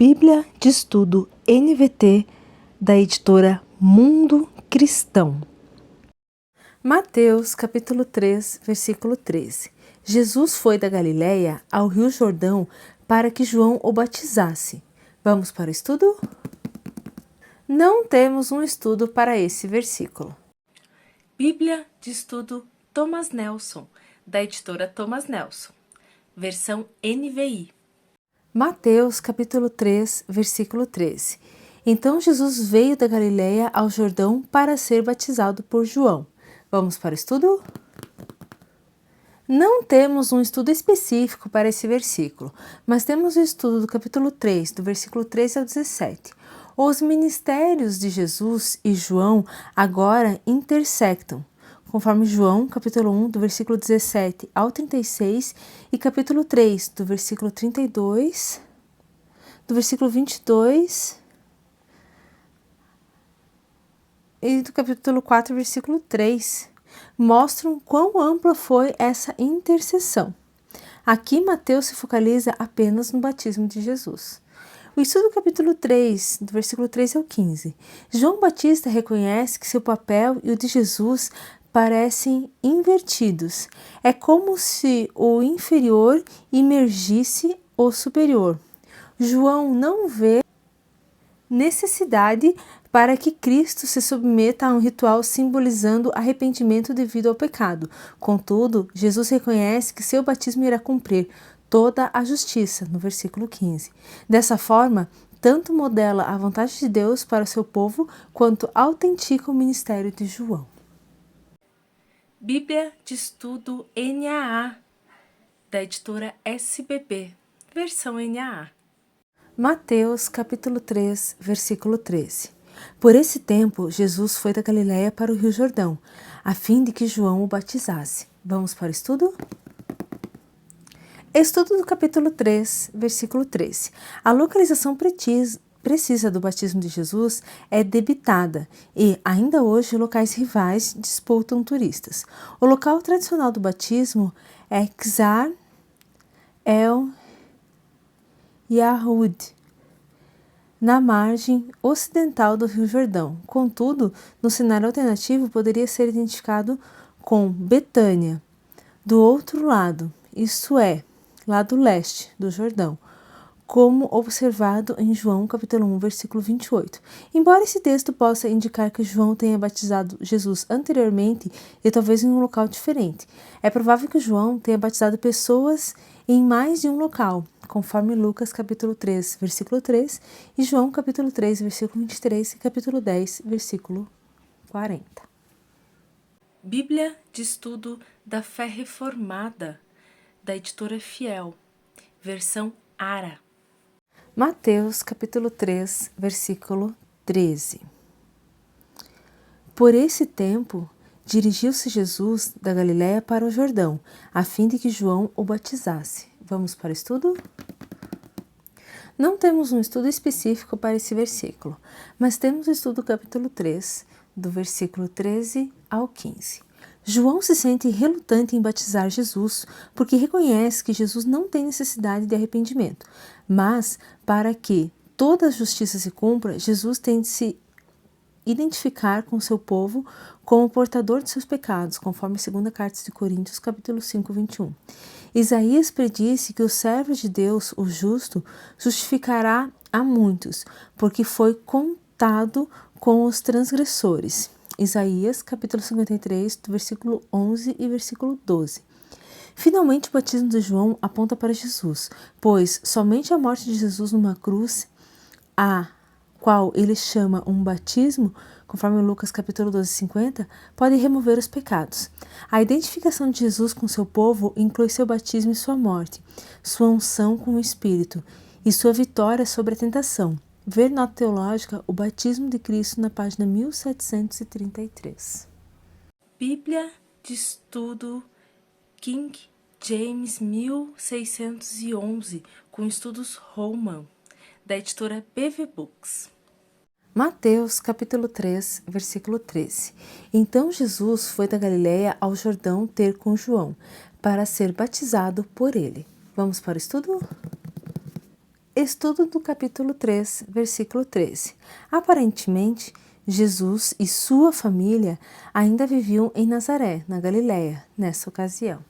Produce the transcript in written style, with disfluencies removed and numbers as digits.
Bíblia de Estudo NVT da editora Mundo Cristão. Mateus capítulo 3, versículo 13. Jesus foi da Galileia ao Rio Jordão para que João o batizasse. Vamos para o estudo? Não temos um estudo para esse versículo. Bíblia de Estudo Thomas Nelson, da editora Thomas Nelson, versão NVI. Mateus capítulo 3, versículo 13. Então Jesus veio da Galileia ao Jordão para ser batizado por João. Vamos para o estudo? Não temos um estudo específico para esse versículo, mas temos o estudo do capítulo 3, do versículo 13 ao 17. Os ministérios de Jesus e João agora intersectam, conforme João, capítulo 1, do versículo 17 ao 36, e capítulo 3, do versículo 32, do versículo 22, e do capítulo 4, versículo 3, mostram quão ampla foi essa intercessão. Aqui, Mateus se focaliza apenas no batismo de Jesus. O estudo do capítulo 3, do versículo 13 ao 15. João Batista reconhece que seu papel e o de Jesus parecem invertidos. É como se o inferior imergisse o superior. João não vê necessidade para que Cristo se submeta a um ritual simbolizando arrependimento devido ao pecado. Contudo, Jesus reconhece que seu batismo irá cumprir toda a justiça, no versículo 15. Dessa forma, tanto modela a vontade de Deus para o seu povo, quanto autentica o ministério de João. Bíblia de Estudo NAA, da editora SBB, versão NAA. Mateus capítulo 3, versículo 13. Por esse tempo, Jesus foi da Galileia para o Rio Jordão, a fim de que João o batizasse. Vamos para o estudo? Estudo do capítulo 3, versículo 13. A localização precisa do batismo de Jesus é debitada e, ainda hoje, locais rivais disputam turistas. O local tradicional do batismo é Qsar El Yahud, na margem ocidental do Rio Jordão. Contudo, no cenário alternativo poderia ser identificado com Betânia, do outro lado, isto é, lado leste do Jordão, como observado em João capítulo 1, versículo 28. Embora esse texto possa indicar que João tenha batizado Jesus anteriormente e talvez em um local diferente, é provável que João tenha batizado pessoas em mais de um local, conforme Lucas capítulo 3, versículo 3, e João capítulo 3, versículo 23 e capítulo 10, versículo 40. Bíblia de Estudo da Fé Reformada, da editora Fiel, versão ARA. Mateus capítulo 3, versículo 13. Por esse tempo, dirigiu-se Jesus da Galileia para o Jordão, a fim de que João o batizasse. Vamos para o estudo? Não temos um estudo específico para esse versículo, mas temos o estudo do capítulo 3, do versículo 13 ao 15. João se sente relutante em batizar Jesus porque reconhece que Jesus não tem necessidade de arrependimento, mas para que toda a justiça se cumpra, Jesus tem de se identificar com seu povo como portador de seus pecados, conforme a segunda carta de Coríntios, capítulo 5, 21. Isaías predisse que o servo de Deus, o justo, justificará a muitos, porque foi contado com os transgressores. Isaías, capítulo 53, do versículo 11 e versículo 12. Finalmente, o batismo de João aponta para Jesus, pois somente a morte de Jesus numa cruz, a qual ele chama um batismo, conforme Lucas capítulo 12, 50, pode remover os pecados. A identificação de Jesus com seu povo inclui seu batismo e sua morte, sua unção com o Espírito e sua vitória sobre a tentação. Ver nota teológica o batismo de Cristo na página 1733. Bíblia de Estudo King James 1611, com estudos Holman, da editora BV Books. Mateus capítulo 3, versículo 13. Então Jesus foi da Galileia ao Jordão ter com João, para ser batizado por ele. Vamos para o estudo? Estudo do capítulo 3, versículo 13. Aparentemente, Jesus e sua família ainda viviam em Nazaré, na Galiléia, nessa ocasião.